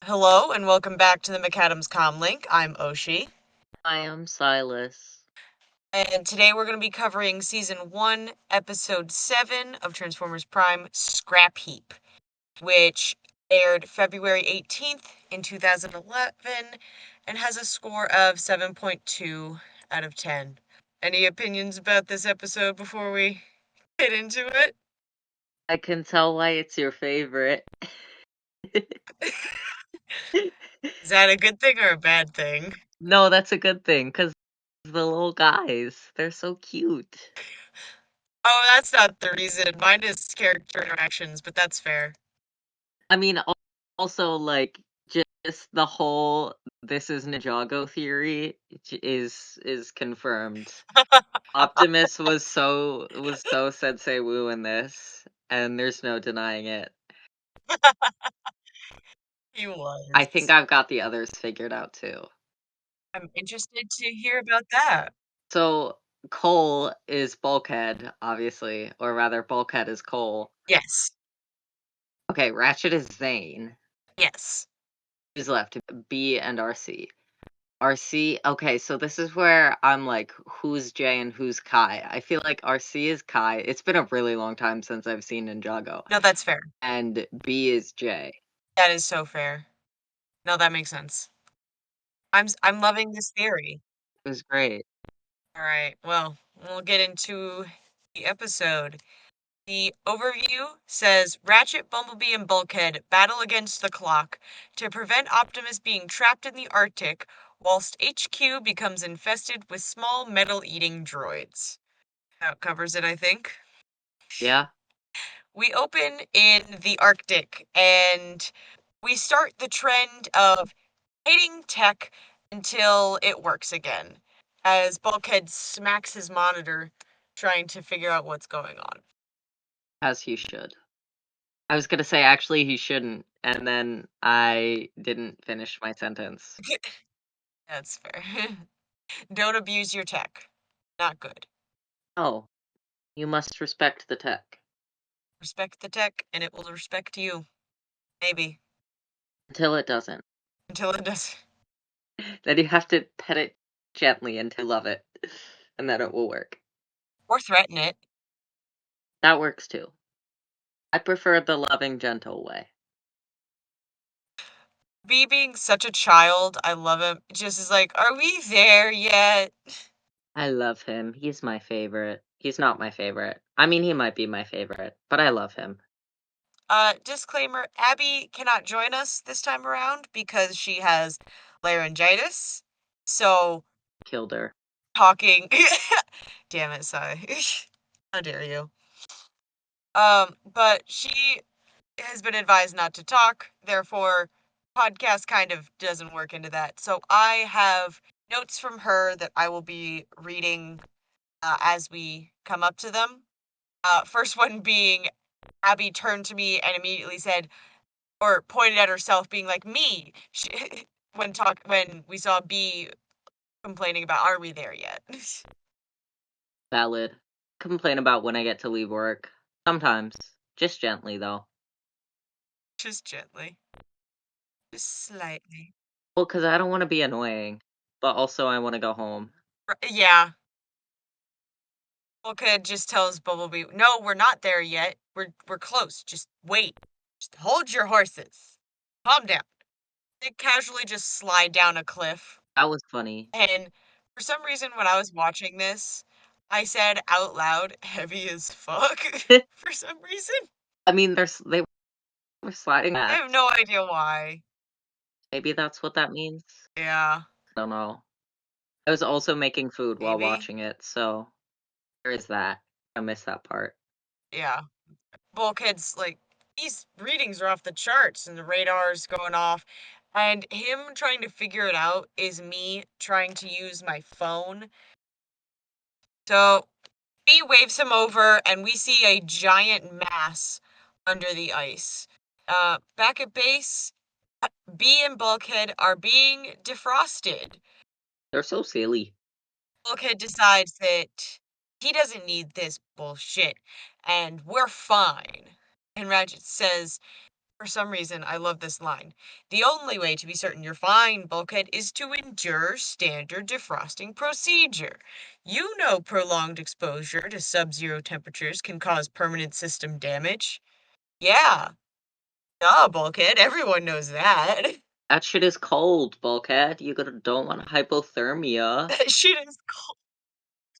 Hello and welcome back to the McAdams Comlink. I'm Oshi, I am Silas. and today we're going to be covering Season 1, Episode 7 of Transformers Prime, Scrap Heap, which aired February 18th in 2011 and has a score of 7.2 out of 10. Any opinions about this episode before we get into it? I can tell why it's your favorite. Is that a good thing or a bad thing? No, that's a good thing, because the little guys, they're so cute. Oh, that's not the reason. Mine is character interactions, but that's fair. I mean, also, like, just the whole this is Ninjago theory is confirmed. Optimus was so sensei woo in this, and there's no denying it. He I think was. I've got the others figured out too. I'm interested to hear about that. So Cole is Bulkhead, obviously, or rather, Bulkhead is Cole. Yes. Okay, Ratchet is Zane. Yes. Who's left? B and RC. RC, okay, so this is where I'm like, who's Jay and who's Kai? I feel like RC is Kai. It's been a really long time since I've seen Ninjago. No, that's fair. And B is Jay. That is so fair. No, that makes sense. I'm loving this theory. It was great. All right. Well, we'll get into the episode. The overview says Ratchet, Bumblebee, and Bulkhead battle against the clock to prevent Optimus being trapped in the Arctic, whilst HQ becomes infested with small metal-eating droids. That covers it, I think. Yeah? We open in the Arctic and we start the trend of hating tech until it works again, as Bulkhead smacks his monitor trying to figure out what's going on. As he should. I was gonna say, actually, he shouldn't, and then I didn't finish my sentence. That's fair. Don't abuse your tech. Not good. Oh, you must respect the tech. Respect the tech and it will respect you. Maybe. Until it doesn't. Until it does. Then you have to pet it gently until love it, and then it will work. Or threaten it. That works too. I prefer the loving, gentle way. B being such a child, I love him. Just is like, are we there yet? I love him. He's my favorite. He's not my favorite. I mean, he might be my favorite, but I love him. Disclaimer, Abby cannot join us this time around because she has laryngitis. So, Killed her. talking. Damn it, Sai. How dare you? But she has been advised not to talk, therefore, podcast kind of doesn't work into that. So, I have notes from her that I will be reading as we come up to them. First one being Abby turned to me and immediately said, or pointed at herself, being like, "Me." She, when we saw B complaining about, "Are we there yet?" Valid. Complain about when I get to leave work. Sometimes. Just gently, though. Just gently, just slightly. Well, because I don't want to be annoying, but also I want to go home. Yeah. Polka just tells Bumblebee, "No, we're not there yet. We're close. Just wait. Just hold your horses. Calm down." They casually just slide down a cliff. That was funny. And for some reason, when I was watching this, I said out loud, "heavy as fuck," for some reason. I mean, they were sliding I that. have no idea why. Maybe that's what that means. Yeah, I don't know. I was also making food while maybe. watching it, so there is that. I missed that part. Yeah. Bulkhead's like, these readings are off the charts and the radar's going off. And him trying to figure it out is me trying to use my phone. So B waves him over, and we see a giant mass under the ice. Back at base, B and Bulkhead are being defrosted. They're so silly. Bulkhead decides that he doesn't need this bullshit, and we're fine. And Ratchet says, For some reason, I love this line. The only way to be certain you're fine, Bulkhead, is to endure standard defrosting procedure. You know prolonged exposure to sub-zero temperatures can cause permanent system damage. Yeah, duh, Bulkhead, everyone knows that. That shit is cold, Bulkhead. Don't want hypothermia. That shit is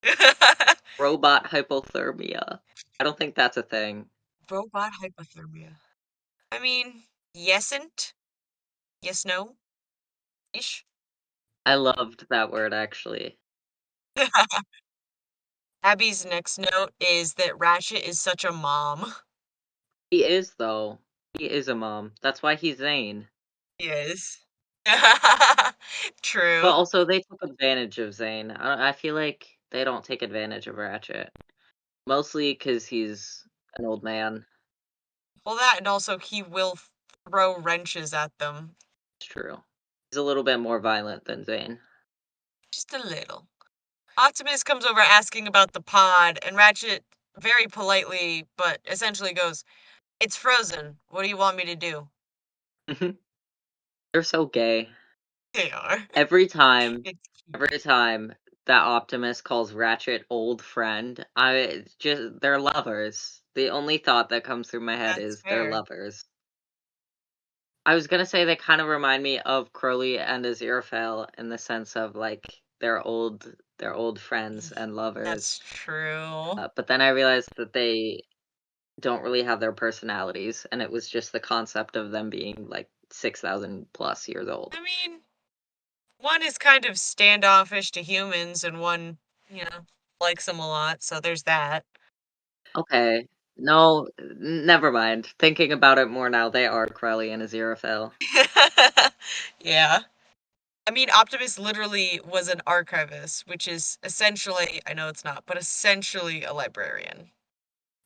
cold. Robot hypothermia. I don't think that's a thing. Robot hypothermia. I mean, yesn't? Yes, no? Ish. I loved that word, actually. Abby's next note is that Ratchet is such a mom. He is, though. He is a mom. That's why he's Zane. He is. But True. also, they took advantage of Zane. I feel like they don't take advantage of Ratchet. Mostly because he's an old man. Well, that and also he will throw wrenches at them. It's true. He's a little bit more violent than Zane. Just a little. Optimus comes over asking about the pod, and Ratchet very politely, but essentially goes, "It's frozen. What do you want me to do?" They're so gay. They are. Every time, It's cute. every time that Optimus calls Ratchet old friend, they're lovers. The only thought that comes through my head That's is they're fair. lovers. I was gonna say they kind of remind me of Crowley and Aziraphale in the sense of like they're old friends and That's lovers. true. But then I realized that they don't really have their personalities, and it was just the concept of them being like 6,000 plus years old. I mean, one is kind of standoffish to humans, and one, likes them a lot, so there's that. Okay. No, never mind. Thinking about it more now, they are Crowley and Aziraphale. Yeah. I mean, Optimus literally was an archivist, which is essentially, I know it's not, but essentially a librarian.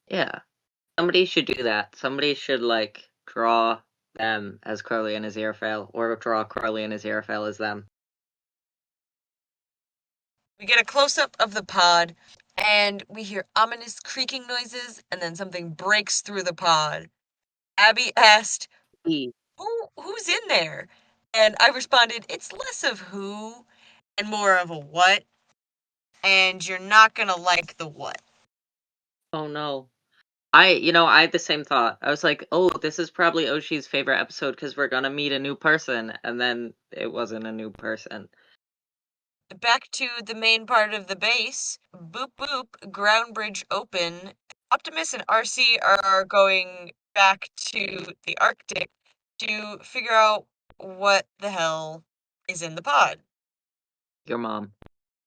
Yeah. Somebody should do that. Somebody should like draw them as Crowley and Aziraphale, or draw Crowley and Aziraphale as them. We get a close up of the pod, and we hear ominous creaking noises, and then something breaks through the pod. Abby asked, E. who's in there? And I responded, it's less of who and more of a what, and you're not gonna like the what. Oh no. I had the same thought. I was like, oh, this is probably Oshi's favorite episode because we're gonna meet a new person, and then it wasn't a new person. Back to the main part of the base. Boop boop, ground bridge open. Optimus and Arcee are going back to the Arctic to figure out what the hell is in the pod. Your mom.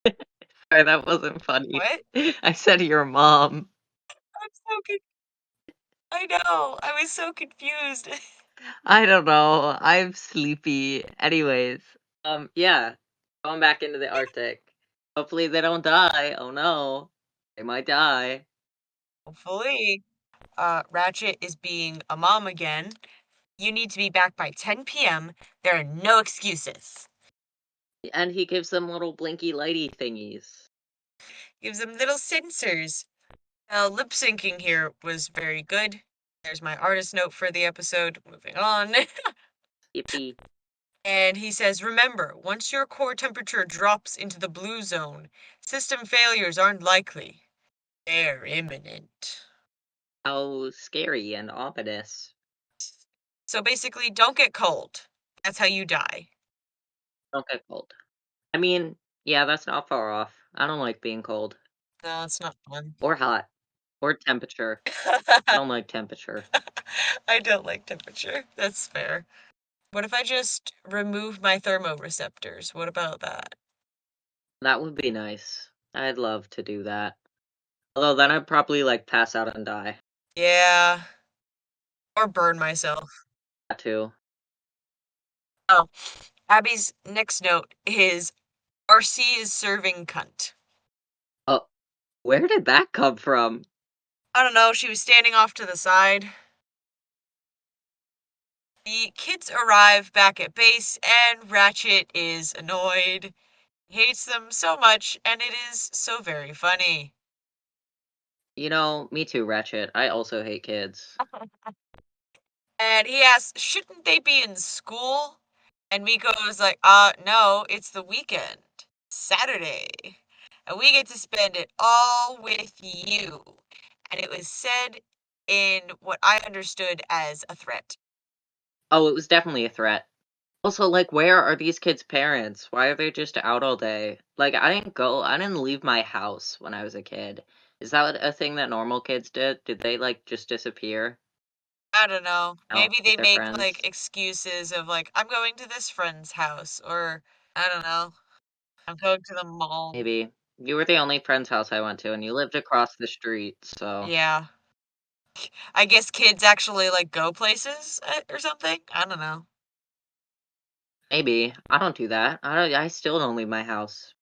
Sorry, that wasn't funny. What? I said your mom. I'm so con- I know. I was so confused. I don't know. I'm sleepy. Anyways, yeah, going back into the Arctic. Hopefully they don't die. Oh no, they might die. Hopefully, Ratchet is being a mom again. You need to be back by 10 p.m. There are no excuses. And he gives them little blinky lighty thingies. Gives them little sensors. Lip syncing here was very good. There's my artist note for the episode. Moving on. Yippee. And he says, remember, once your core temperature drops into the blue zone, system failures aren't likely. They're imminent. How scary and ominous. So basically, don't get cold. That's how you die. Don't get cold. I mean, yeah, that's not far off. I don't like being cold. No, it's not fun. Or hot. Or temperature. I don't like temperature. I don't like temperature. That's fair. What if I just remove my thermoreceptors? What about that? That would be nice. I'd love to do that. Although then I'd probably like pass out and die. Yeah, or burn myself. That too. Oh, Abby's next note is RC is serving cunt. Oh, where did that come from? I don't know, she was standing off to the side. The kids arrive back at base, and Ratchet is annoyed. He hates them so much, and it is so very funny. Me too, Ratchet. I also hate kids. And he asks, shouldn't they be in school? And Miko's like, no, it's the weekend. Saturday. And we get to spend it all with you. And it was said in what I understood as a threat. Oh, it was definitely a threat. Also, like, where are these kids' parents? Why are they just out all day? Like, I didn't leave my house when I was a kid. Is that a thing that normal kids did? Did they, like, just disappear I don't know. out Maybe with they their make like friends? excuses of like, I'm going to this friend's house, or I don't know, I'm going to the mall. Maybe. You were the only friend's house I went to, and you lived across the street, so Yeah. I guess kids actually like go places or something. I don't know. maybe. I don't do that. I still don't leave my house.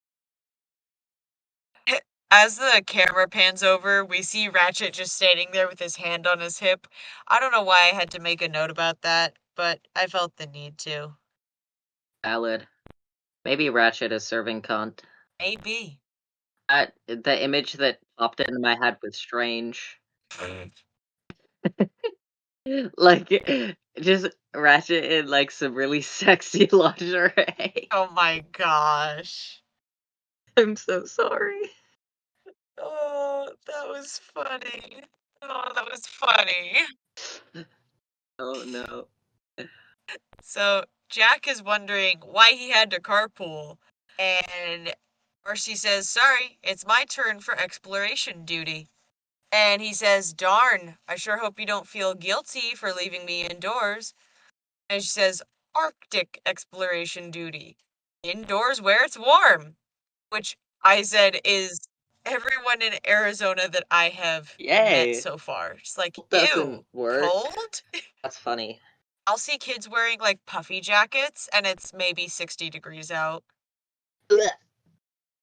As the camera pans over, we see Ratchet just standing there with his hand on his hip. I don't know why I had to make a note about that, but I felt the need to. Valid. Maybe Ratchet is serving cunt. Maybe. The image that popped into my head was strange. Like, just Ratchet in, like, some really sexy lingerie. Oh my gosh. I'm so sorry. Oh, that was funny. Oh, that was funny. Oh, no. So Jack is wondering why he had to carpool, and Arcee says, sorry, it's my turn for exploration duty. And he says, darn, I sure hope you don't feel guilty for leaving me indoors. And she says, Arctic exploration duty. Indoors where it's warm. Which I said is everyone in Arizona that I have met Yay. so far. It's like, Doesn't ew, work. cold? That's funny. I'll see kids wearing like puffy jackets and it's maybe 60 degrees out. Blech.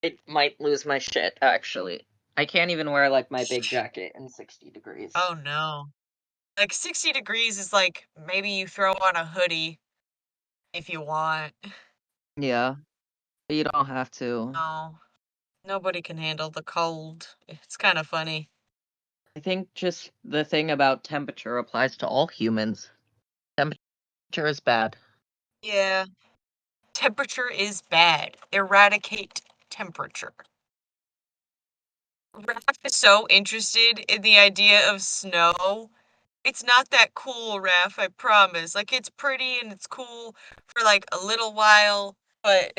I might lose my shit, actually. I can't even wear, like, my big jacket in 60 degrees. Oh no. Like 60 degrees is like maybe you throw on a hoodie if you want. Yeah, but you don't have to. No, nobody can handle the cold. It's kind of funny. I think just the thing about temperature applies to all humans. Temperature is bad. Yeah, temperature is bad. Eradicate temperature. Raph is so interested in the idea of snow. It's not that cool, Raph, I promise. Like, it's pretty and it's cool for like a little while, but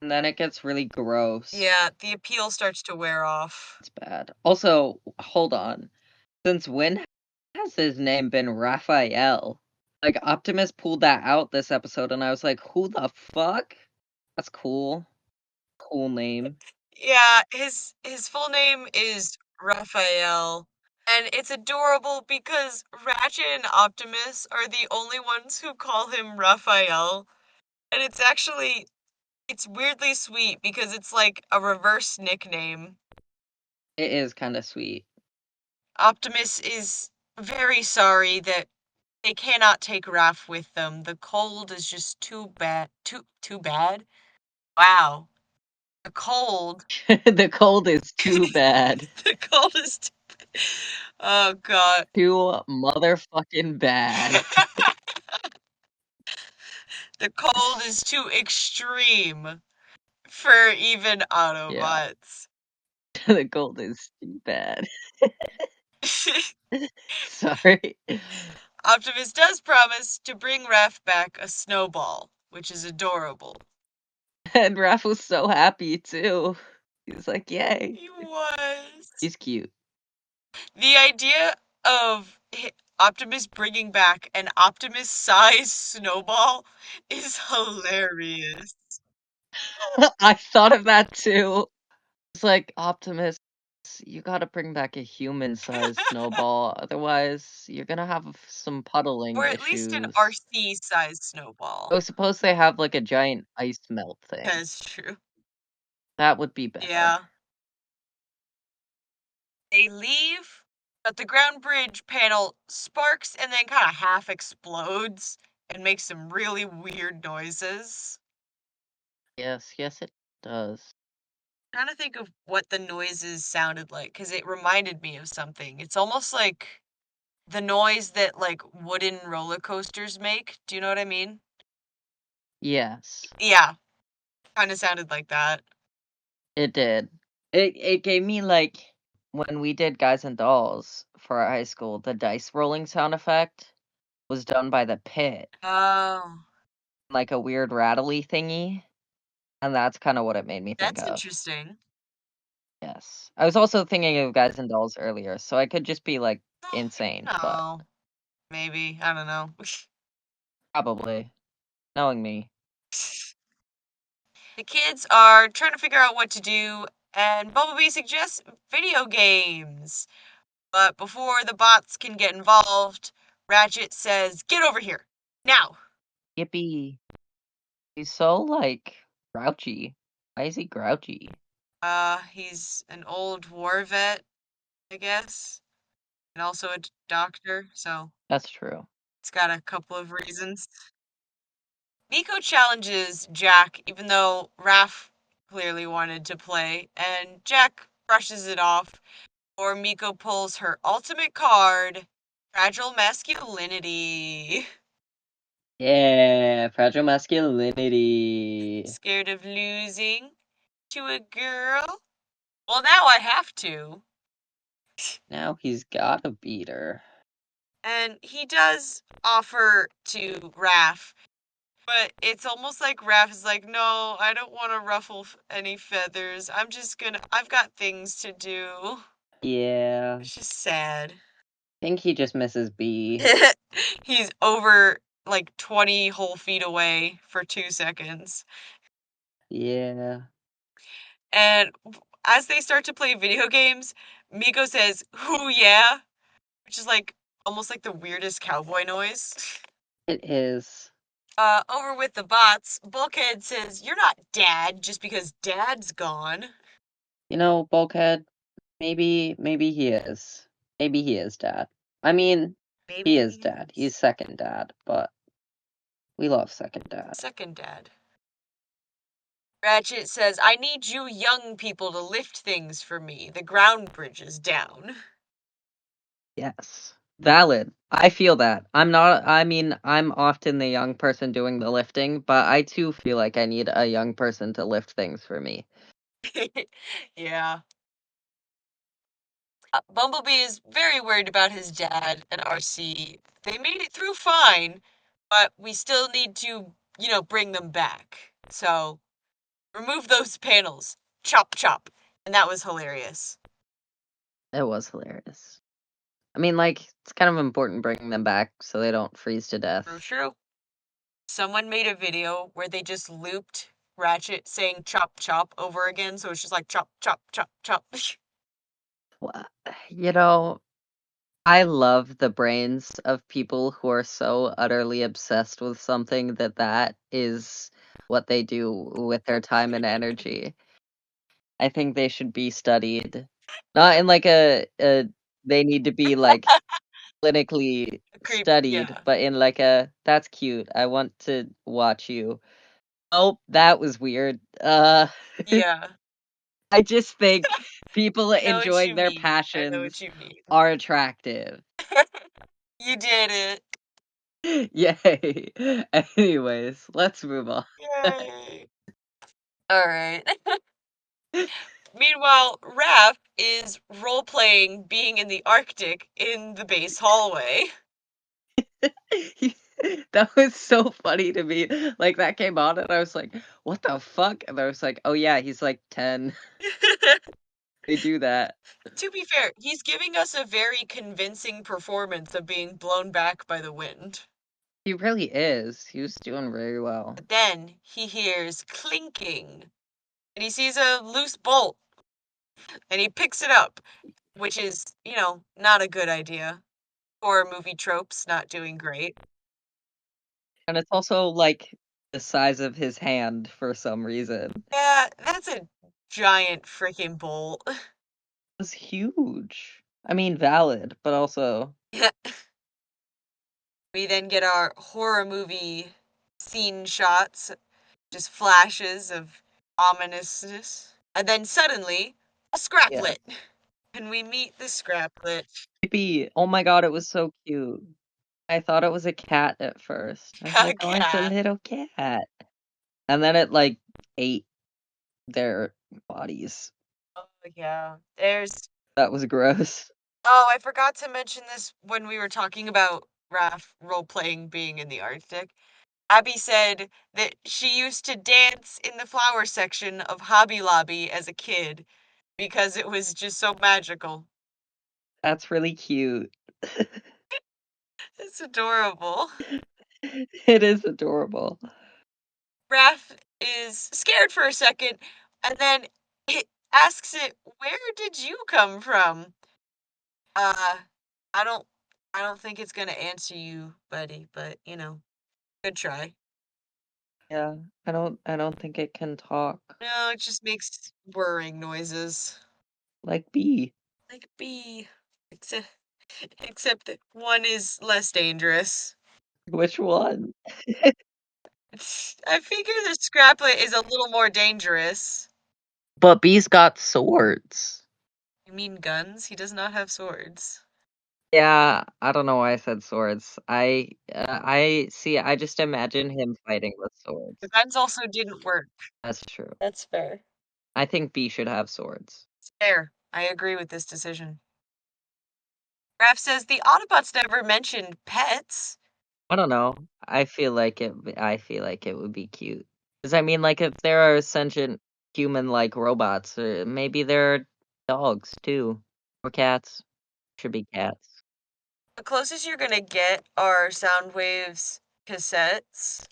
And then it gets really gross. yeah, the appeal starts to wear off. It's bad. Also, hold on. Since when has his name been Raphael? Like, Optimus pulled that out this episode, and I was like, who the fuck? That's cool. Cool name. Yeah, his full name is Raphael, and it's adorable because Ratchet and Optimus are the only ones who call him Raphael, and it's weirdly sweet because it's like a reverse nickname. It is kind of sweet. Optimus is very sorry that they cannot take Raph with them. The cold is just too bad. Too bad? Wow. The cold. The cold is too bad. The cold is oh god. Too motherfucking bad. The cold is too extreme for even Yeah, Autobots. the cold is too bad. Sorry. Optimus does promise to bring Raph back a snowball, which is adorable. And Raph was so happy too. He was like, yay. He was. He's cute. The idea of Optimus bringing back an Optimus-sized snowball is hilarious. I thought of that too. It's like, Optimus, you gotta bring back a human-sized snowball, otherwise you're gonna have some puddling Or at least an issues. RC-sized snowball. Oh, suppose they have like a giant ice melt thing. That's true. That would be better. Yeah. They leave, but the ground bridge panel sparks and then kind of half explodes and makes some really weird noises. Yes, yes, it does. Trying to think of what the noises sounded like because it reminded me of something. It's almost like the noise that like wooden roller coasters make. Do you know what I mean? Yes, Yeah, kind of sounded like that. it did. It gave me like when we did Guys and Dolls for our high school, the dice rolling sound effect was done by the pit, Oh, like a weird rattly thingy, and that's kind of what it made me think that's of. interesting. Yes. I was also thinking of Guys and Dolls earlier, so I could just be like insane, but Oh, maybe. I don't know. probably knowing me. The kids are trying to figure out what to do, and Bumblebee suggests video games. But before the bots can get involved, Ratchet says, "Get over here, now!" Yippee. He's so like grouchy. Why is he grouchy? He's an old war vet, I guess, and also a doctor, so That's true. it's got a couple of reasons. Nico challenges Jack, even though Raph clearly wanted to play, and Jack brushes it off, or Miko pulls her ultimate card, Fragile Masculinity. Yeah, fragile masculinity. Scared of losing to a girl? Well, now I have to. Now he's gotta beat her. And he does offer to Raph, but it's almost like Raph is like, no, I don't want to ruffle any feathers. I've got things to do. Yeah. It's just sad. I think he just misses B. He's over like 20 whole feet away for 2 seconds. Yeah. And as they start to play video games, Miko says, "Ooh, yeah," which is like almost like the weirdest cowboy noise. It is. Over with the bots, Bulkhead says, "You're not dad just because dad's gone." You know, Bulkhead, maybe he is. Maybe he is dad. I mean, he Maybe is he dad. He's is. second dad, but we love second dad. Second dad. Ratchet says, "I need you young people to lift things for me. The ground bridge is down." Yes. Valid. I feel that. I mean, I'm often the young person doing the lifting, but I too feel like I need a young person to lift things for me. Yeah. Bumblebee is very worried about his dad and Arcee. They made it through fine, but we still need to, bring them back. So, remove those panels. Chop, chop. And that was hilarious. It was hilarious. I mean, like, it's kind of important bringing them back so they don't freeze to True, death. true. Someone made a video where they just looped Ratchet saying chop, chop over again. So it's just like chop, chop, chop, chop. Wha- You know, I love the brains of people who are so utterly obsessed with something that is what they do with their time and energy. I think they should be studied. Not in like a they need to be like clinically Creep, studied, yeah. but in like a that's cute. I want to watch you. Oh, that was weird. Yeah. I just think people I know what enjoying you their mean. I know passions what you mean. are attractive. You did it. Yay. Anyways, let's move on. Yay. All right. Meanwhile, Raph is role playing being in the Arctic in the base hallway. That was so funny to me. Like that came on and I was like, what the fuck? And I was like, oh yeah, he's like 10. They do that. To be fair, he's giving us a very convincing performance of being blown back by the wind. He really is. He was doing very well. But then he hears clinking and he sees a loose bolt and he picks it up, which is, not a good idea. Horror movie tropes not doing great. And it's also like the size of his hand for some reason. It Yeah, that's a giant freaking bolt. was huge. I mean, valid, but also We then get our horror movie scene shots, just flashes of ominousness. And then suddenly, a yeah. scraplet. And we meet the Scraplet. Baby, oh my god, it was so cute. I thought it was a cat at first. I was A like, "Oh, it's a cat. little cat." And then it, like, ate their bodies. Oh, yeah. There's. That was gross. Oh, I forgot to mention this when we were talking about Raph role playing being in the Arctic. Abby said that she used to dance in the flower section of Hobby Lobby as a kid because it was just so magical. That's really cute. It's adorable. It is adorable. Raph is scared for a second and then it asks it, "Where did you come from?" Uh, I don't I don't think it's gonna answer you, buddy, but good try. Yeah, I don't think it can talk. No, it just makes whirring noises. Like bee. Like a bee. Except except that one is less dangerous. Which one? I figure the Scraplet is a little more dangerous. But bees got swords. You mean guns? He does not have swords. Yeah, I don't know why I said swords. I see, I just imagine him fighting with The swords. guns also didn't work. That's true. That's fair. I think bee should have swords. It's fair. I agree with this decision. Raph says the Autobots never mentioned pets. I don't know. I feel like it would be cute. 'Cause I mean, like, if there are sentient human-like robots, maybe there are dogs too. Or cats. Should be cats. The closest you're gonna get are Soundwave's cassettes,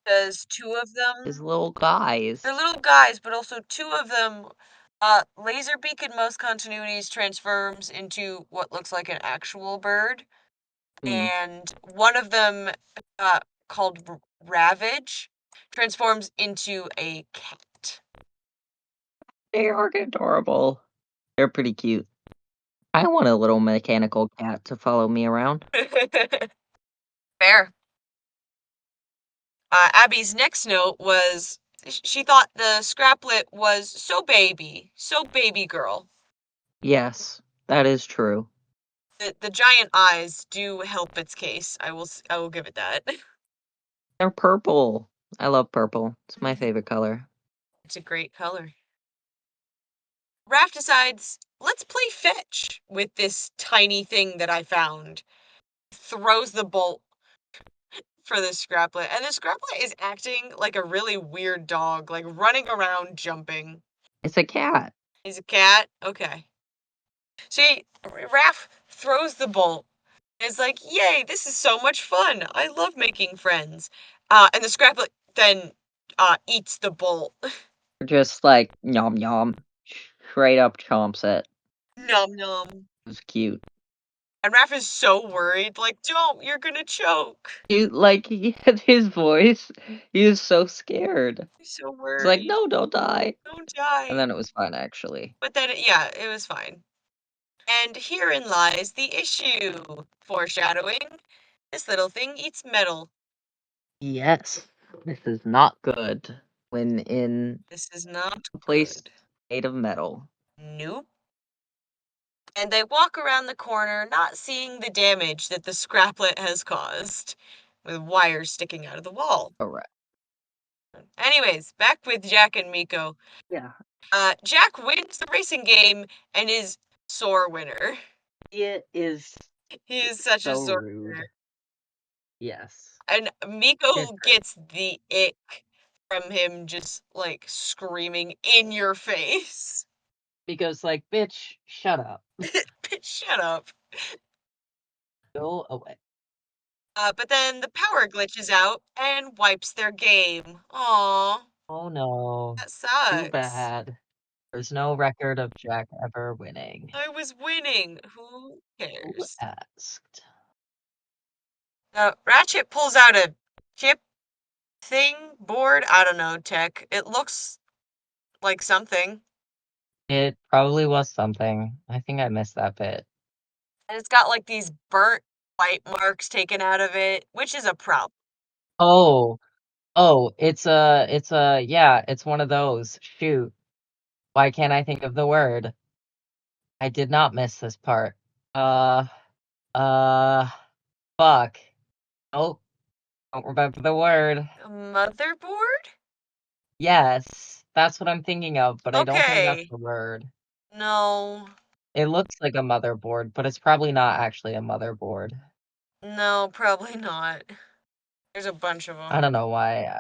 because two of These them, little guys. they're little guys, but also two of them, Laserbeak in most continuities transforms into what looks like an actual bird, Hmm. and one of them, called Ravage, transforms into a cat. They are adorable. They're pretty cute. I want a little mechanical cat to follow me around. Fair. Abby's next note was she thought the Scraplet was so baby girl. Yes, that is true. The giant eyes do help its case. I will give it that. They're purple. I love purple. It's my favorite color. It's a great color. Raph decides, let's play fetch with this tiny thing that I found. Throws the bolt for the Scraplet, and the Scraplet is acting like a really weird dog, like running around jumping. It's a cat. He's a cat? Okay. See, Raph throws the bolt. It's like, yay, this is so much fun. I love making friends. And the Scraplet then eats the bolt. Just like yum yum. Straight up chomps it. Nom nom. It's cute. And Raph is so worried, like, don't, you're gonna choke. He had his voice. He was so scared. He's so It's like, worried. no, don't die. Don't And die. then it was fine, actually. But then, yeah, it was fine. And herein lies the issue. Foreshadowing. This little thing eats metal. Yes, this is not good when in This is not a place good. made of metal. Nope. And they walk around the corner, not seeing the damage that the Scraplet has caused, with wires sticking out of the wall. Correct. Anyways, back with Jack and Miko. Yeah. Jack wins the racing game and is sore winner. It is He is such a so sore rude. winner. Yes. And It Miko hurt. gets the ick from him just like screaming in your face. Because, like, bitch, shut up. Bitch, shut up. Go away. But then the power glitches out and wipes their game. Aww, Oh no. that Too sucks. bad. There's no record of Jack ever winning. I was winning. Who Who cares? asked? Ratchet pulls out a chip thing, board, I don't know, tech. It looks like something. It probably was something. I think I missed that bit. And it's got like these burnt bite marks taken out of it, which is a problem. Oh, yeah, it's one of those. Shoot. Why can't I think of the word? I did not miss this part. Uh, uh, fuck. Oh, don't remember the word. A motherboard? Yes, that's what I'm thinking of, but I don't think that's Okay. the word. No. It looks like a motherboard, but it's probably not actually a motherboard. No, probably not. There's a bunch of I them. don't know why.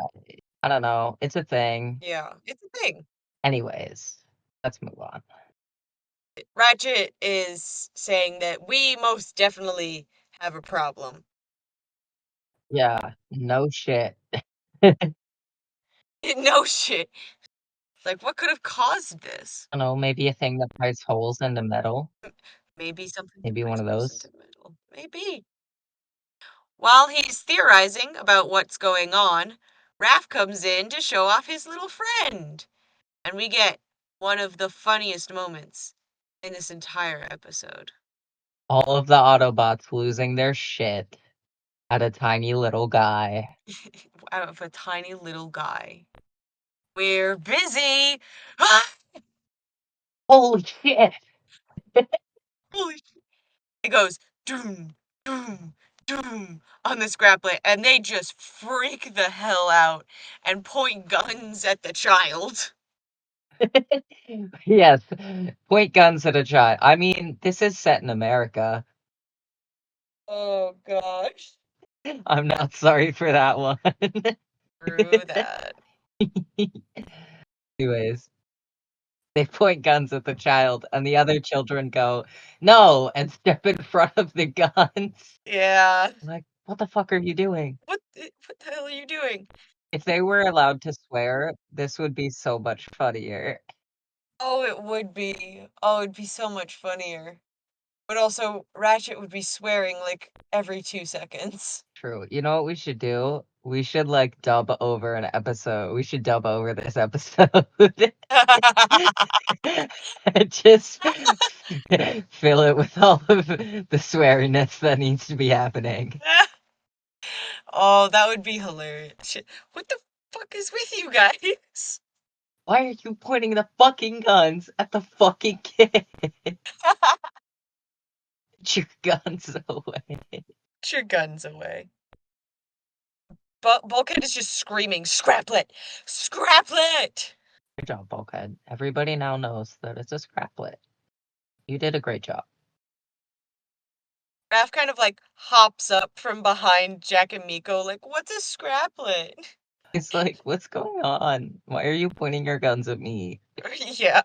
I don't know. It's a thing. Yeah, it's a thing. Anyways, let's move on. Ratchet is saying that we most definitely have a problem. Yeah, no shit. No shit. Like, what could have caused this? I don't know, maybe a thing that pries holes into metal. Maybe something that Maybe one puts of holes those. into metal. Maybe. While he's theorizing about what's going on, Raph comes in to show off his little friend. And we get one of the funniest moments in this entire episode. All of the Autobots losing their shit at a tiny little guy. Out of a tiny little guy. We're busy! Ah! Holy shit! Holy shit. It goes doom, doom, doom on this grappling, and they just freak the hell out and point guns at the child. Yes, point guns at a child. I mean, this is set in America. Oh gosh. I'm not sorry for that one. Through that. Anyways, they point guns at the child, and the other children go, no, and step in front of the guns. Yeah. Like, what the fuck are you doing? What the hell are you doing? If they were allowed to swear, this would be so much funnier. Oh, it would be. Oh, it'd be so much funnier. But also, Ratchet would be swearing like every 2 seconds. True. You know what we should do? We should like dub over an episode. We should dub over this episode. And just fill it with all of the sweariness that needs to be happening. Oh, that would be hilarious. Shit. What the fuck is with you guys? Why are you pointing the fucking guns at the fucking kid? Get your guns away. Put your guns away. But Bulkhead is just screaming, Scraplet! Scraplet! Good job, Bulkhead. Everybody now knows that it's a scraplet. You did a great job. Raph kind of like hops up from behind Jack and Miko, like, what's a scraplet? It's like, what's going on? Why are you pointing your guns at me? Yeah.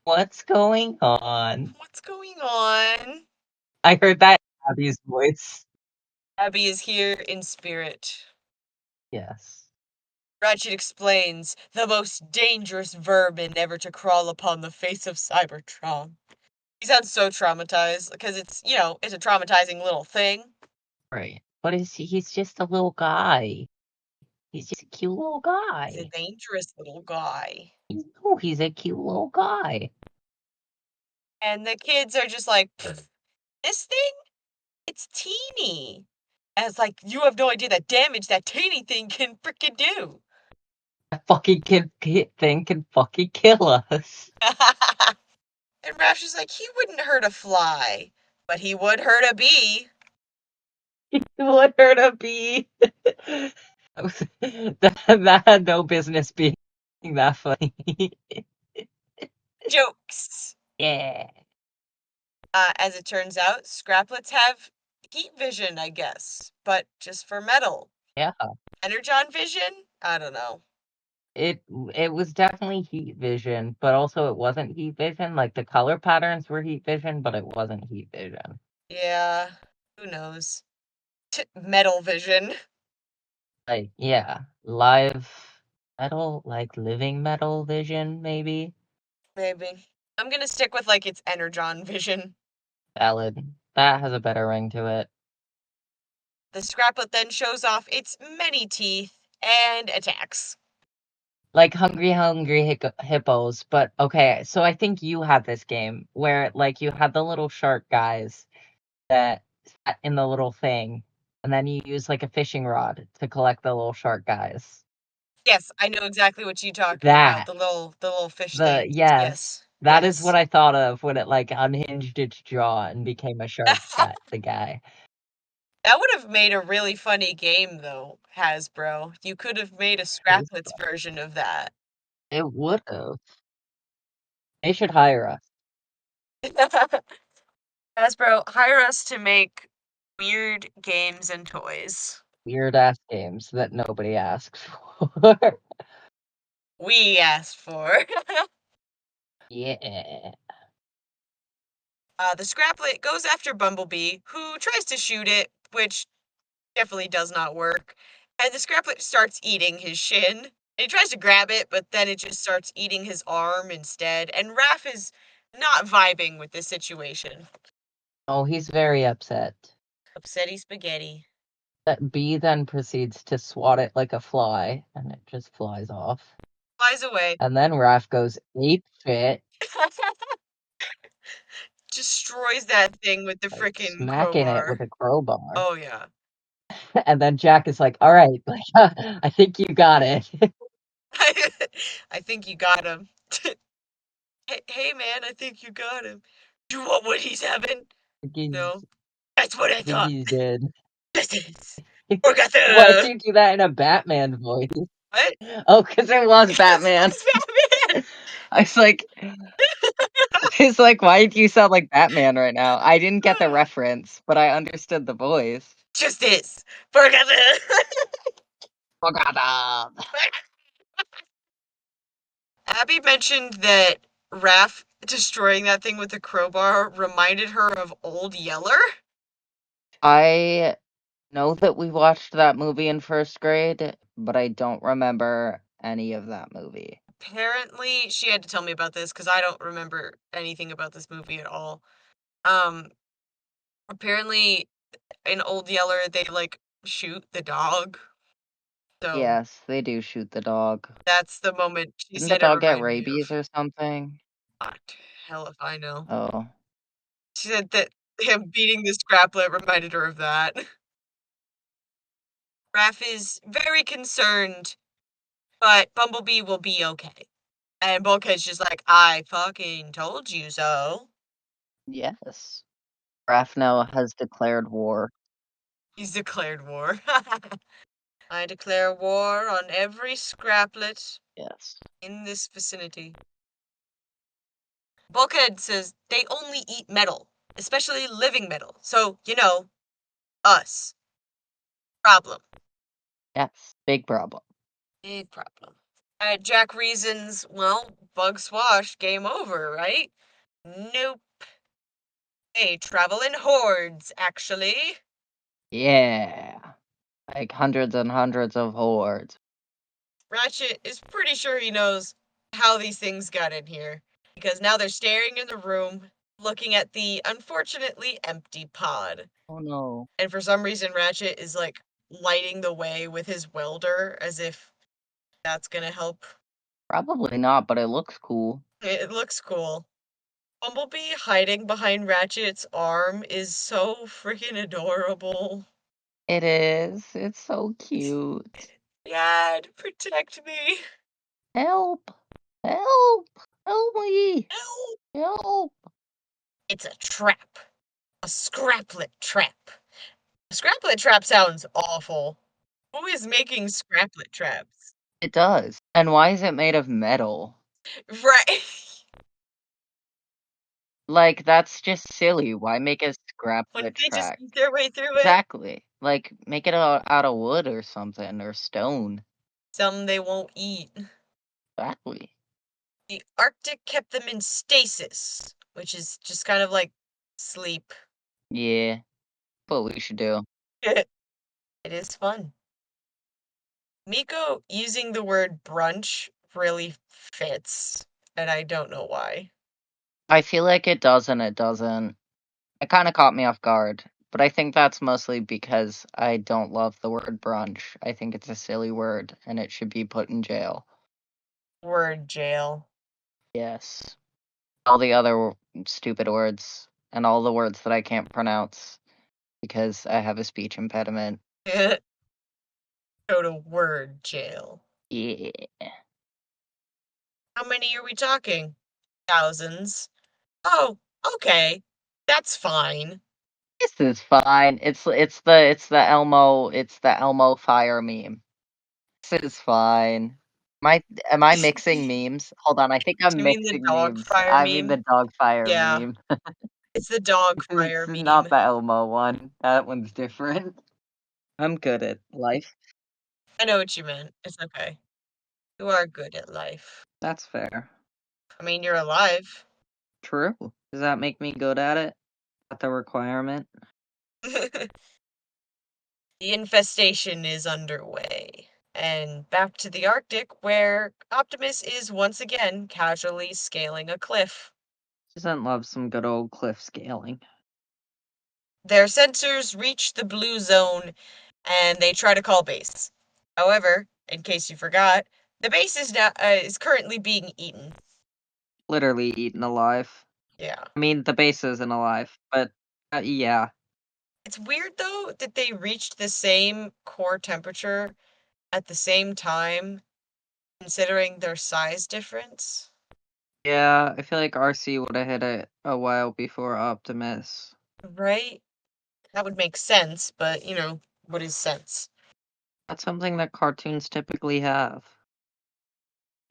What's going on? What's going on? I heard that in Abby's voice. Abby is here in spirit. Yes. Ratchet explains the most dangerous vermin ever to crawl upon the face of Cybertron. He sounds so traumatized because it's a traumatizing little thing. Right. But he's just a little guy. He's just a cute little He's a guy. dangerous little guy. No, he's a cute little guy. And the kids are just like, this thing? It's teeny. And it's like, you have no idea the damage that teeny thing can freaking do. That fucking kid thing can fucking kill us. And Raph is like, he wouldn't hurt a fly, but he would hurt a bee. What hurt a bee? That had no business being that funny. Jokes. Yeah. As it turns out, scraplets have heat vision, I guess, but just for metal. Yeah. Energon vision? I don't know. It was definitely heat vision, but also it wasn't heat vision. Like the color patterns were heat vision, but it wasn't heat vision. Yeah, who knows? Metal vision. Like, yeah, live metal, like living metal vision, maybe. Maybe. I'm gonna stick with like its energon vision. Valid. That has a better ring to it. The scraplet then shows off its many teeth and attacks. Like hungry, hungry hippos. But okay, so I think you had this game where like you had the little shark guys that sat in the little thing, and then you use like a fishing rod to collect the little shark guys. Yes, I know exactly what you're talking about. That The little fish the things. yes, Yes. That is what Yes. I thought of when it like unhinged its jaw and became a shark the guy. That would have made a really funny game, though, Hasbro. You could have made a It Scraplets version of that. would have. They should hire us. Hasbro, hire us to make weird games and toys. Weird ass games that nobody asks for. We asked for. Yeah. The Scraplet goes after Bumblebee, who tries to shoot it, which definitely does not work. And the Scraplet starts eating his shin. And he tries to grab it, but then it just starts eating his arm instead. And Raph is not vibing with this situation. Oh, he's very upset. Upsetty spaghetti. That bee then proceeds to swat it like a fly, and it just flies off. Flies away. And then Raph goes ape shit, Destroys that thing with the like frickin' smacking it crowbar. with a crowbar. Oh, yeah. And then Jack is like, "All right, like, I think you got it." I think you got him. Hey, man, I think you got him. You want what he's having? No. That's what I I think thought. he's dead. This is Why'd Orgatha. you do that in a Batman voice? What? Oh, because it was Because it Batman. was Batman. I was like, it's like, why do you sound like Batman right now? I didn't get the reference, but I understood the voice. Just this. Orgatha. Oh God. Abby mentioned that Raph destroying that thing with the crowbar reminded her of Old Yeller. I know that we watched that movie in first grade, but I don't remember any of that movie. Apparently, she had to tell me about this because I don't remember anything about this movie at all. Um, apparently in Old Yeller they like shoot the dog. So Yes, they do shoot the dog. that's the moment she Didn't the said it dog get reminded me rabies of. or something? God, hell if I know. Oh, She said that him beating the scraplet reminded her of that. Raph is very concerned, but Bumblebee will be okay. And Bulkhead's just like, I fucking told you so. yes. Raphael has declared war. He's declared war. I declare war on every scraplet Yes. in this vicinity. Bulkhead says they only eat metal, especially living metal. So, us. Problem. Yes. Big problem. Big problem. Jack reasons, well, bug swash, game over, right? Nope. They travel in hordes, actually. Yeah. Like hundreds and hundreds of hordes. Ratchet is pretty sure he knows how these things got in here. Because now they're staring in the room, looking at the unfortunately empty pod. Oh no. And for some reason, Ratchet is like lighting the way with his welder as if that's gonna help. Probably not, but it looks cool. It looks cool. Bumblebee hiding behind Ratchet's arm is so freaking adorable. It is. It's so cute. Dad, protect me. Help! Help! Help me! Help! Help! It's a trap. A scraplet trap. A scraplet trap sounds awful. Who is making scraplet traps? It does. And why is it made of metal? Right. Like, that's just silly. Why make a scraplet Wouldn't they just track? eat their way through it? Exactly. Like, make it out of wood or something, or stone. Some they won't eat. Exactly. The Arctic kept them in stasis, which is just kind of like sleep. Yeah. What we should do. It is fun. Miko using the word brunch really fits, and I don't know why. I feel like it does and it doesn't. It kind of caught me off guard, but I think that's mostly because I don't love the word brunch. I think it's a silly word and it should be put in jail. Word jail. Yes. All the other stupid words and all the words that I can't pronounce because I have a speech impediment. Go to word jail. Yeah. How many are we talking? Thousands. Oh, okay. That's fine. This is fine. It's the Elmo fire meme. This is fine. Am I mixing memes? Hold on, I think I'm Do you mean the mixing dog memes. fire I mean meme? the dog fire Yeah, meme. it's the dog This fire is not meme. the Elmo one. That one's different. I'm good at life. I know what you meant. It's okay. You are good at life. That's fair. I mean, you're alive. True. Does that make me good at it? At the requirement? The infestation is underway. And back to the Arctic, where Optimus is once again casually scaling a cliff. Doesn't love some good old cliff scaling. Their sensors reach the blue zone and they try to call base. However, in case you forgot, the base is currently being eaten. Literally eaten alive. Yeah. I mean, the base isn't alive, but yeah. It's weird though that they reached the same core temperature at the same time, considering their size difference. Yeah, I feel like Arcee would have hit it a while before Optimus. Right? That would make sense, but what is sense? That's something that cartoons typically have.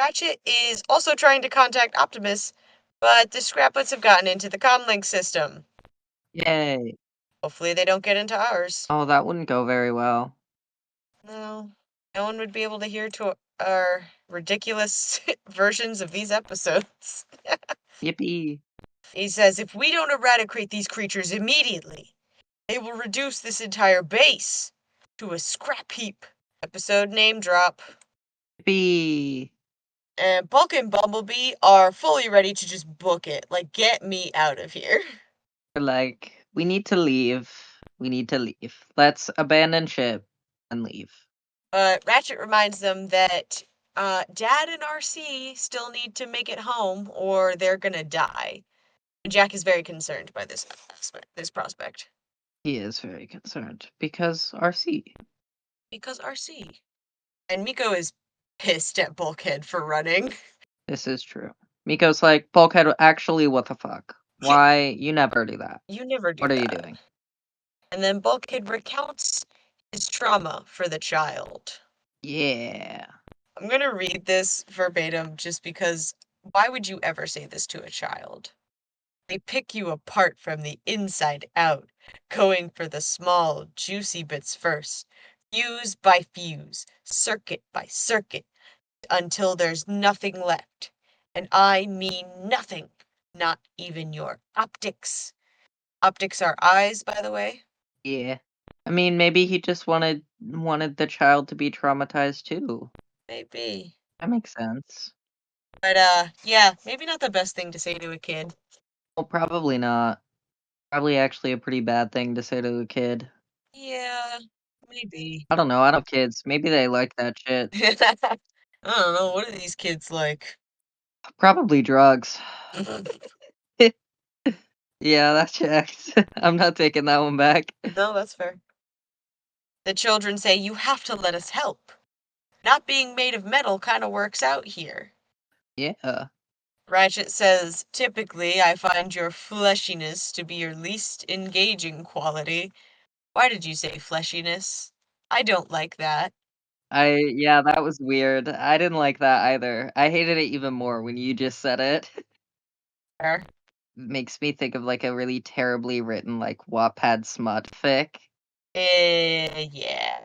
Ratchet is also trying to contact Optimus, but the scraplets have gotten into the comlink system. Yay. Hopefully they don't get into ours. Oh, that wouldn't go very well. No, no one would be able to hear to our ridiculous versions of these episodes. Yippee. He says if we don't eradicate these creatures immediately, they will reduce this entire base to a scrap heap. Episode name drop. Yippee. And Bulk and Bumblebee are fully ready to just book it. Like, get me out of here. We're like, we need to leave. We need to leave. Let's abandon ship and leave. But Ratchet reminds them that Dad and Arcee still need to make it home or they're gonna die. And Jack is very concerned by this prospect. He is very concerned because Arcee. Because Arcee. And Miko is pissed at Bulkhead for running. This is true. Miko's like, Bulkhead, actually, what the fuck? Why? You never do that. You never do What are you that. doing? And then Bulkhead recounts his trauma for the child. Yeah. I'm gonna read this verbatim just because why would you ever say this to a child? They pick you apart from the inside out, going for the small, juicy bits first, fuse by fuse, circuit by circuit, until there's nothing left. And I mean nothing, not even your optics. Optics are eyes, by the way. Yeah. I mean, maybe he just wanted the child to be traumatized too. Maybe. That makes sense. But yeah, maybe not the best thing to say to a kid. Well, probably not. Probably actually a pretty bad thing to say to a kid. Yeah, maybe. I don't know. I don't have kids. Maybe they like that shit. I don't know, what are these kids like? Probably drugs. Yeah, that checks. I'm not taking that one back. No, that's fair. The children say, you have to let us help. Not being made of metal kind of works out here. Yeah. Ratchet says, typically, I find your fleshiness to be your least engaging quality. Why did you say fleshiness? I don't like that. Yeah, that was weird. I didn't like that either. I hated it even more when you just said it. Er, Makes me think of like a really terribly written like Wattpad smut fic. yeah.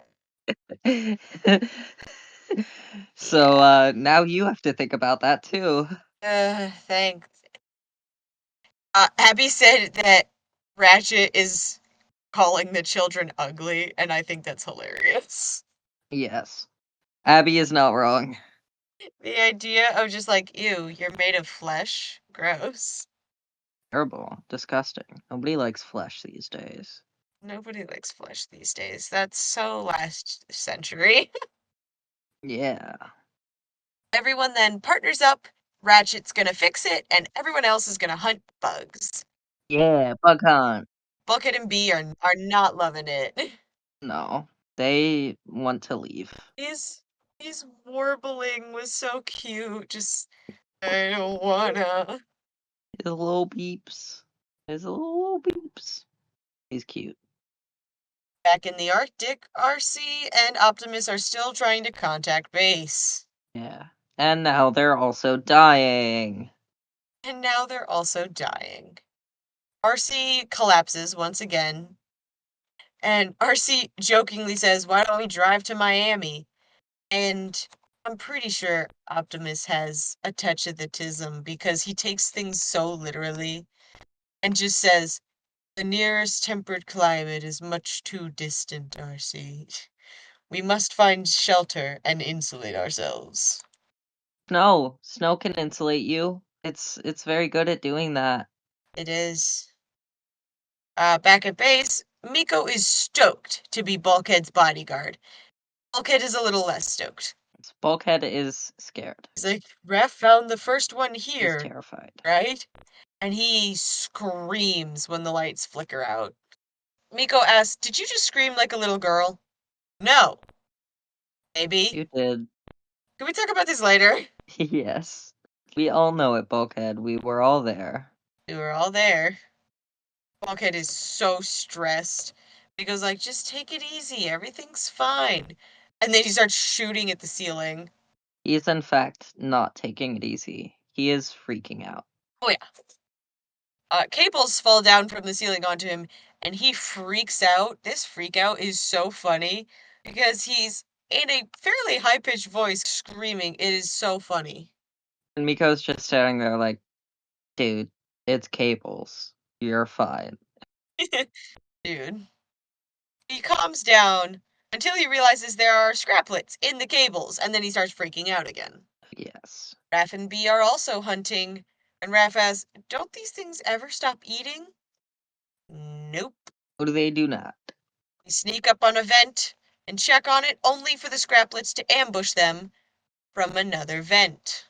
So Yeah. now you have to think about that too. Thanks. Abby said that Ratchet is calling the children ugly, and I think that's hilarious. Yes. Abby is not wrong. The idea of just like, ew, you're made of flesh. Gross. Terrible. Disgusting. Nobody likes flesh these days. Nobody likes flesh these days. That's so last century. Yeah. Everyone then partners up. Ratchet's gonna fix it, and everyone else is gonna hunt bugs. Yeah, bug hunt. Bucket and Bee are not loving it. No. They want to leave. His his warbling was so cute. Just I don't wanna. His little beeps. His little beeps. He's cute. Back in the Arctic, Arcee and Optimus are still trying to contact base. Yeah. And now they're also dying. And now they're also dying. Arcee collapses once again, and Arcee jokingly says, "Why don't we drive to Miami?" And I'm pretty sure Optimus has a touch of the tism because he takes things so literally and just says, "The nearest temperate climate is much too distant, Arcee. We must find shelter and insulate ourselves." Snow. Snow can insulate you. It's very good at doing that. It is. Back at base, Miko is stoked to be Bulkhead's bodyguard. Bulkhead is a little less stoked. Bulkhead is scared. He's like, "Ref found the first one He's here, terrified. right?" And he screams when the lights flicker out. Miko asks, "Did you just scream like a little girl?" "No." "Maybe. You did. Can we talk about this later?" Yes. We all know it, Bulkhead. We were all there. We were all there. Bulkhead is so stressed. Miko's like, "Just take it easy. Everything's fine." And then he starts shooting at the ceiling. He is, in fact, not taking it easy. He is freaking out. Oh, yeah. Cables fall down from the ceiling onto him, and he freaks out. This freak out is so funny because he's in a fairly high pitched voice screaming. It is so funny. And Miko's just standing there like, dude, it's Cables. You're fine. Dude. He calms down until he realizes there are scraplets in the cables, and then he starts freaking out again. Yes. Raph and Bee are also hunting, and Raph asks, "Don't these things ever stop eating?" Nope. What do they do not? They sneak up on a vent and check on it only for the scraplets to ambush them from another vent.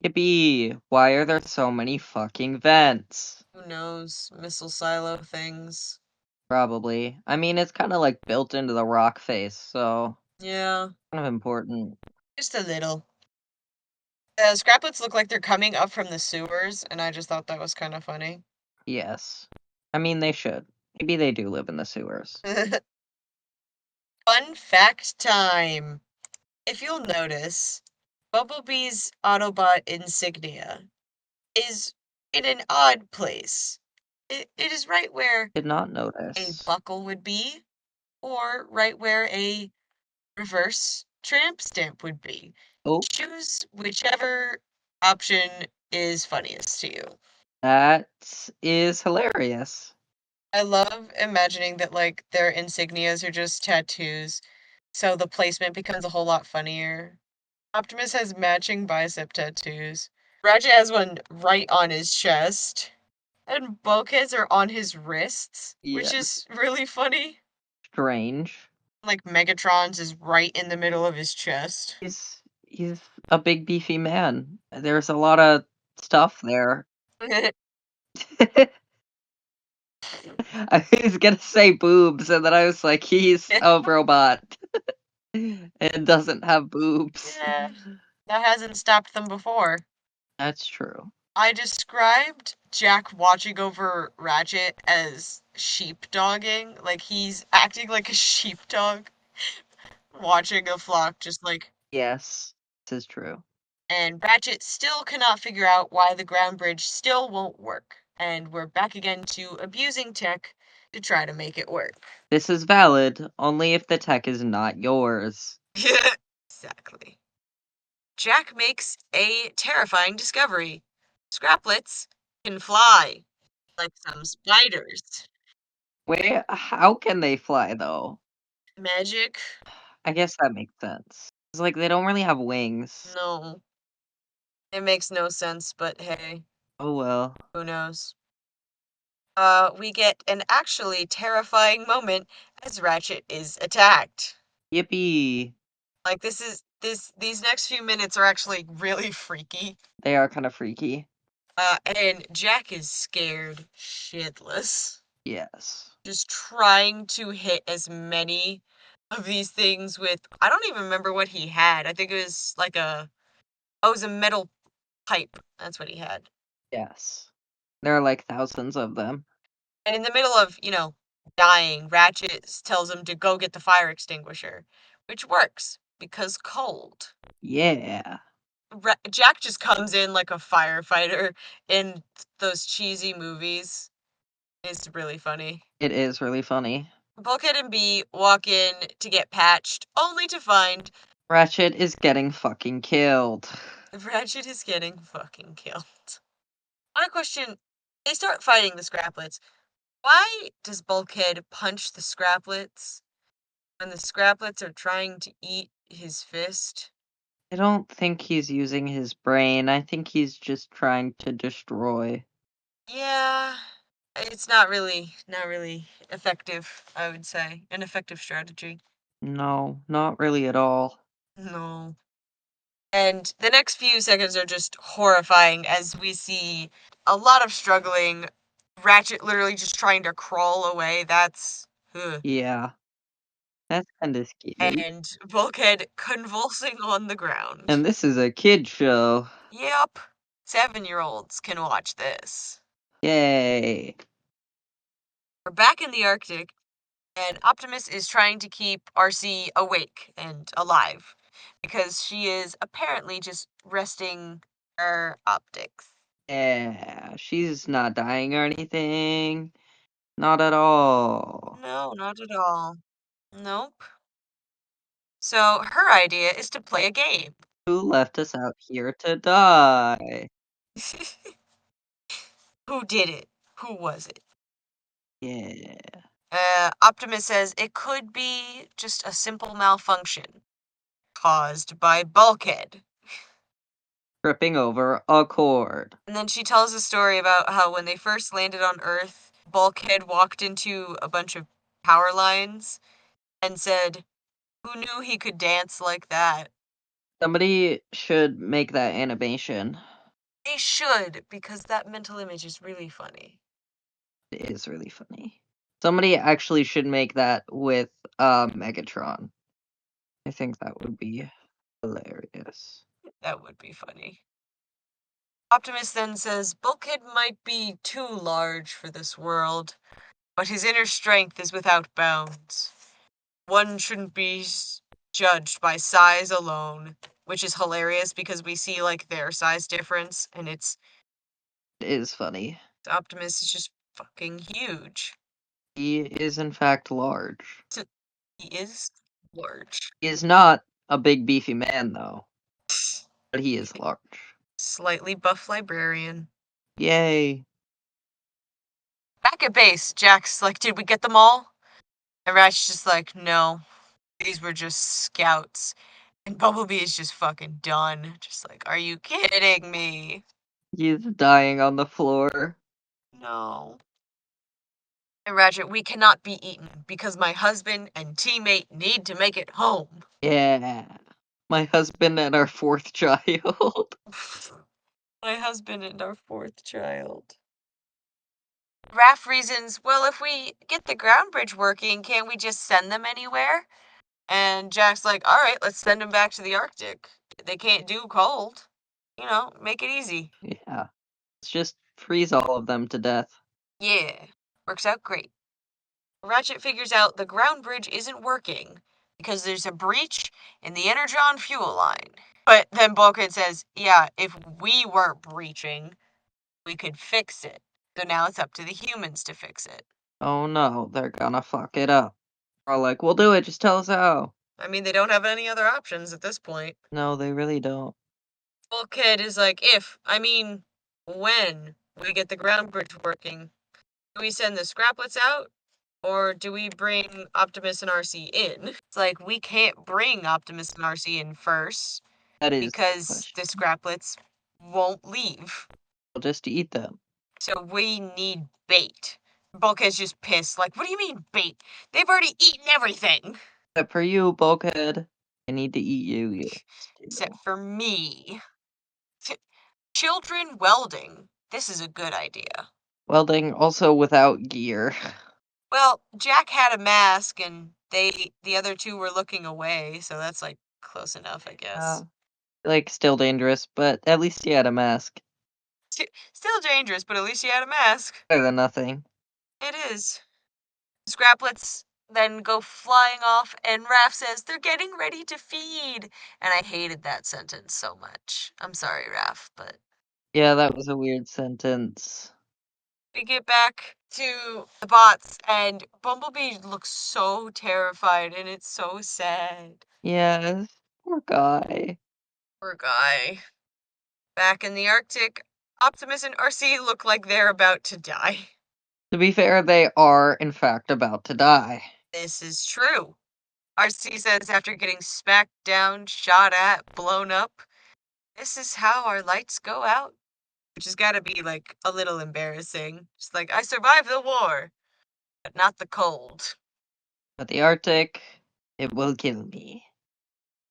Yippee! Why are there so many fucking vents? Who knows? Missile silo things. Probably. I mean, it's kind of like built into the rock face, so Yeah, kind of important. just a little. The scraplets look like they're coming up from the sewers, and I just thought that was kind of funny. Yes. I mean, they should. Maybe they do live in the sewers. Fun fact time. If you'll notice, Bumblebee's Autobot insignia is in an odd place. It is right where Did not a notice. buckle would be, or right where a reverse tramp stamp would be. Oh, Choose whichever option is funniest to you. that is hilarious. I love imagining that like their insignias are just tattoos, so the placement becomes a whole lot funnier. Optimus has matching bicep tattoos. Ratchet has one right on his chest, and Bulkhead's are on his wrists, which Yeah. is really funny. Strange. Like Megatron's is right in the middle of his chest. He's a big beefy man. There's a lot of stuff there. I was gonna say boobs, and then I was like, he's a robot. It doesn't have boobs. Yeah, that hasn't stopped them before. That's true. I described Jack watching over Ratchet as sheepdogging. Like he's acting like a sheepdog, watching a flock, just like. Yes, this is true. And Ratchet still cannot figure out why the ground bridge still won't work. And we're back again to abusing tech to try to make it work. This is valid only if the tech is not yours. Exactly. Jack makes a terrifying discovery. Scraplets can fly, like some spiders. Where? How can they fly though? Magic? I guess that makes sense. It's like they don't really have wings. No. It makes no sense, but hey, Oh well. who knows? We get an actually terrifying moment as Ratchet is attacked. Yippee! Like these next few minutes are actually really freaky. They are kind of freaky. And Jack is scared shitless. Yes. Just trying to hit as many of these things with I don't even remember what he had. I think it was like a oh, it was a metal pipe. That's what he had. Yes. There are like thousands of them. And in the middle of, dying, Ratchet tells him to go get the fire extinguisher, which works because cold. Yeah. Jack just comes in like a firefighter in those cheesy movies. It's really funny. It is really funny. Bulkhead and Bee walk in to get patched, only to find Ratchet is getting fucking killed. Ratchet is getting fucking killed. My question, they start fighting the Scraplets. Why does Bulkhead punch the Scraplets when the Scraplets are trying to eat his fist? I don't think he's using his brain. I think he's just trying to destroy. Yeah, it's not really effective, I would say. An effective strategy. No, not really at all. No. And the next few seconds are just horrifying as we see a lot of struggling. Ratchet literally just trying to crawl away. That's. Ugh. Yeah, that's kinda scary. And Bulkhead convulsing on the ground. And this is a kid show. Yep. 7-year-olds can watch this. Yay. We're back in the Arctic, and Optimus is trying to keep Arcee awake and alive because she is apparently just resting her optics. Yeah, she's not dying or anything. Not at all. No, not at all. Nope. So her idea is to play a game. Who left us out here to die? Who did it? Who was it? Yeah. Optimus says it could be just a simple malfunction caused by Bulkhead. Tripping over a cord. And then she tells a story about how when they first landed on Earth, Bulkhead walked into a bunch of power lines and said, "Who knew he could dance like that?" Somebody should make that animation. They should, because that mental image is really funny. It is really funny. Somebody actually should make that with Megatron. I think that would be hilarious. That would be funny. Optimus then says Bulkhead might be too large for this world, but his inner strength is without bounds. One shouldn't be judged by size alone, which is hilarious because we see like their size difference, and it's It is funny. Optimus is just fucking huge. He is in fact large. He is large. He is not a big beefy man though, but he is large. Slightly buff librarian. Yay. Back at base, Jack's like, "Did we get them all?" And Ratchet's just like, "No, these were just scouts." And Bumblebee is just fucking done. Just like, "Are you kidding me?" He's dying on the floor. No. And Ratchet, "We cannot be eaten because my husband and teammate need to make it home." Yeah. My husband and our fourth child. My husband and our fourth child. Raph reasons, "Well, if we get the ground bridge working, can't we just send them anywhere?" And Jack's like, "All right, let's send them back to the Arctic. They can't do cold. Make it easy." Yeah. Let's just freeze all of them to death. Yeah, works out great. Ratchet figures out the ground bridge isn't working because there's a breach in the Energon fuel line. But then Bulkhead says, "Yeah, if we weren't breaching, we could fix it. So now it's up to the humans to fix it." Oh no, they're gonna fuck it up. We're all like, we'll do it, just tell us how. I mean, they don't have any other options at this point. No, they really don't. Bulkhead is like, when we get the ground bridge working, do we send the Scraplets out? Or do we bring Optimus and Arcee in? It's like, we can't bring Optimus and Arcee in first That is the because question. the Scraplets won't leave. We'll just eat them. So we need bait. Bulkhead's just pissed. Like, what do you mean bait? They've already eaten everything. Except for you, Bulkhead. I need to eat you, Except for me. Children welding. This is a good idea. Welding also without gear. Well, Jack had a mask and the other two were looking away, so that's like close enough, I guess. Like, still dangerous, but at least he had a mask. Still dangerous, but at least she had a mask. Better than nothing. It is. Scraplets then go flying off, and Raph says they're getting ready to feed. And I hated that sentence so much. I'm sorry, Raph, but Yeah, that was a weird sentence. we get back to the bots, and Bumblebee looks so terrified, and it's so sad. Yes, poor guy. Poor guy. Back in the Arctic, Optimus and Arcee look like they're about to die. To be fair, they are, in fact, about to die. This is true. Arcee says after getting smacked down, shot at, blown up, this is how our lights go out. Which has got to be like a little embarrassing. Just like, I survived the war, but not the cold. But the Arctic, it will kill me.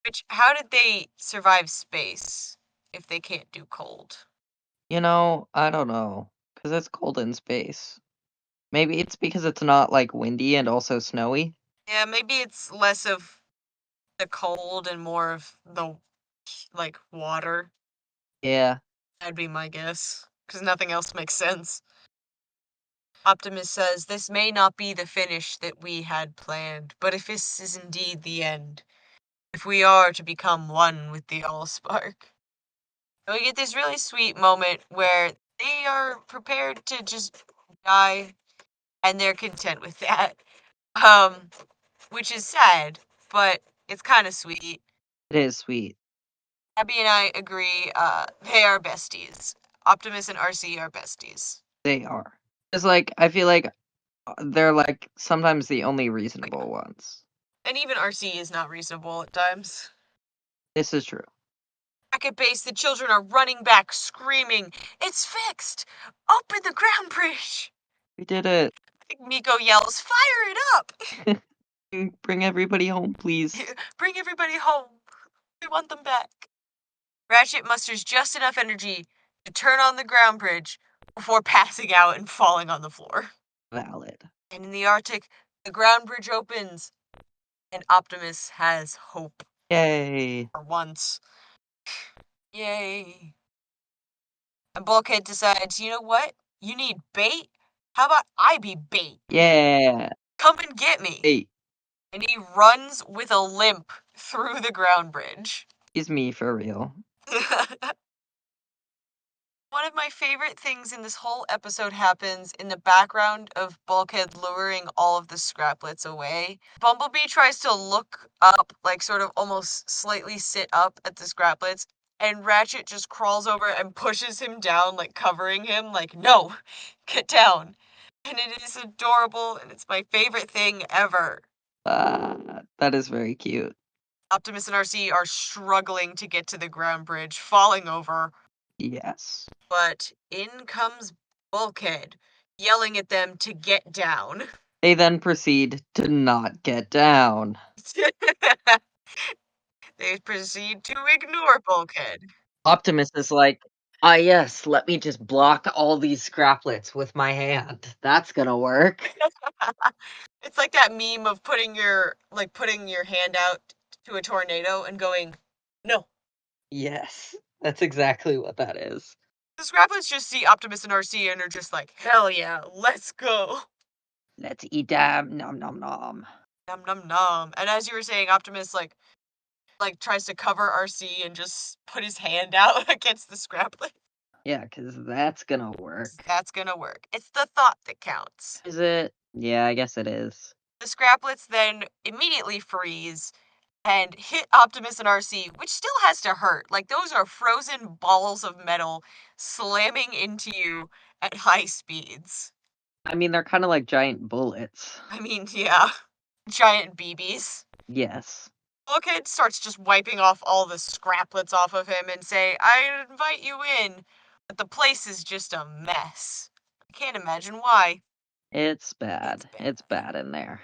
Which, how did they survive space if they can't do cold? You know, I don't know. Because it's cold in space. Maybe it's because it's not, like, windy and also snowy? Yeah, maybe it's less of the cold and more of the, like, water. Yeah. That'd be my guess. Because nothing else makes sense. Optimus says, this may not be the finish that we had planned, but if this is indeed the end, if we are to become one with the Allspark. And we get this really sweet moment where they are prepared to just die and they're content with that. Um, which is sad, but it's kind of sweet. It is sweet. Abby and I agree, they are besties. Optimus and Arcee are besties. They are. It's like, I feel like they're, like, sometimes the only Oh, yeah. reasonable ones. And even Arcee is not reasonable at times. This is true. Back at base, the children are running back, screaming, it's fixed! Open the ground bridge! We did it. Miko yells, fire it up! Bring everybody home, please. Bring everybody home. We want them back. Ratchet musters just enough energy to turn on the ground bridge before passing out and falling on the floor. Valid. And in the Arctic, the ground bridge opens, and Optimus has hope. Yay. For once. Yay. And Bulkhead decides, you know what? You need bait? How about I be bait? Yeah. Come and get me. Hey, And he runs with a limp through the ground bridge. he's me for real. One of my favorite things in this whole episode happens in the background of Bulkhead luring all of the scraplets away. Bumblebee tries to look up, like sort of almost slightly sit up at the scraplets, and Ratchet just crawls over and pushes him down, like covering him, like, no, get down. And it is adorable, and it's my favorite thing ever. That is very cute. Optimus and Arcee are struggling to get to the ground bridge, falling over, Yes. but in comes Bulkhead, yelling at them to get down. They then proceed to not get down. They proceed to ignore Bulkhead. Optimus is like, ah, yes, let me just block all these scraplets with my hand. That's gonna work. It's like that meme of putting your hand out to a tornado and going, no. Yes, that's exactly what that is. The Scraplets just see Optimus and Arcee and are just like, hell yeah, let's go. Let's eat them. Nom nom nom. Num num num. And as you were saying, Optimus like tries to cover Arcee and just put his hand out against the Scraplet. Yeah, because that's gonna work. That's gonna work. It's the thought that counts. Is it? Yeah, I guess it is. The Scraplets then immediately freeze and hit Optimus and Arcee, which still has to hurt. Like, those are frozen balls of metal slamming into you at high speeds. I mean, they're kind of like giant bullets. I mean, yeah, giant BBs. Yes. Bulkhead starts just wiping off all the scraplets off of him and say, I invite you in, but the place is just a mess. I can't imagine why. It's It's bad. bad. It's bad in there.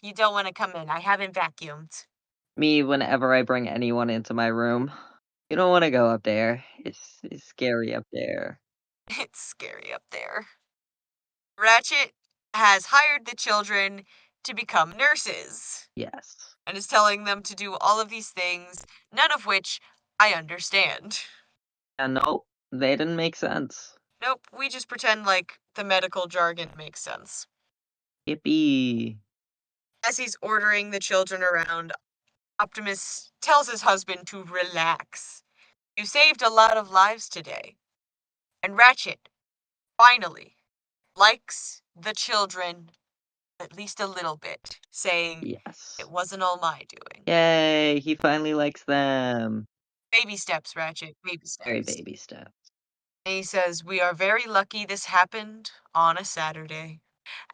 You don't want to come in. I haven't vacuumed. Me, whenever I bring anyone into my room, you don't want to go up there. It's scary up there. It's scary up there. Ratchet has hired the children to become nurses Yes. and is telling them to do all of these things, none of which I understand. And no, They didn't make sense. Nope, we just pretend like the medical jargon makes sense. Yippee. As he's ordering the children around, Optimus tells his husband to relax. You saved a lot of lives today. And Ratchet, finally, likes the children at least a little bit, saying, Yes. it wasn't all my doing. Yay, he finally likes them. Baby steps, Ratchet, baby Very steps. baby steps. And he says, we are very lucky this happened on a Saturday.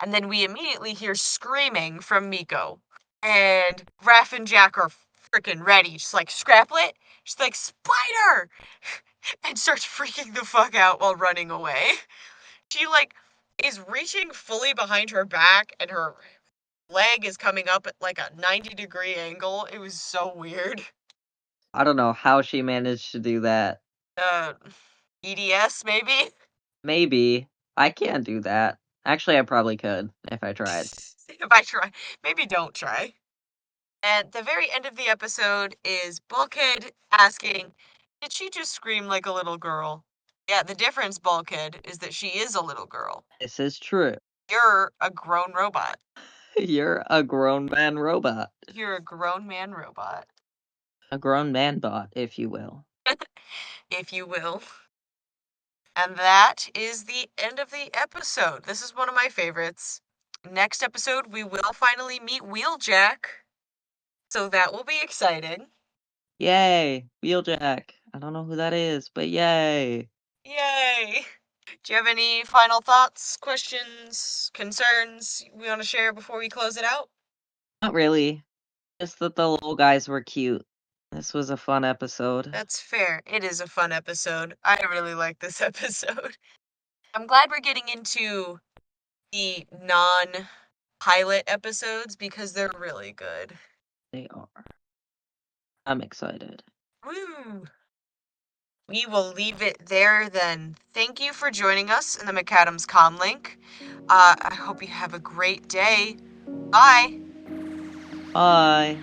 And then we immediately hear screaming from Miko. And Raph and Jack are freaking ready, just like Scraplet, just like Spider! And starts freaking the fuck out while running away. She like is reaching fully behind her back and her leg is coming up at like a 90-degree angle. It was so weird. I don't know how she managed to do that. Uh, EDS maybe? Maybe. I can't do that. Actually, I probably could if I tried. If I try. Maybe don't try. At the very end of the episode is Bulkhead asking, did she just scream like a little girl? Yeah, the difference, Bulkhead, is that she is a little girl. This is true. You're a grown robot. You're a grown man robot. You're a grown man robot, A grown man bot, if you will. if you will. And that is the end of the episode. This is one of my favorites. Next episode, we will finally meet Wheeljack. So that will be exciting. Yay! Wheeljack. I don't know who that is, but yay! Yay! Do you have any final thoughts, questions, concerns we want to share before we close it out? Not really. Just that the little guys were cute. This was a fun episode. That's fair. It is a fun episode. I really like this episode. I'm glad we're getting into the non-pilot episodes because they're really good. They are. I'm excited. Woo! We will leave it there then. Thank you for joining us in the McAdams Comlink. I hope you have a great day. Bye! Bye!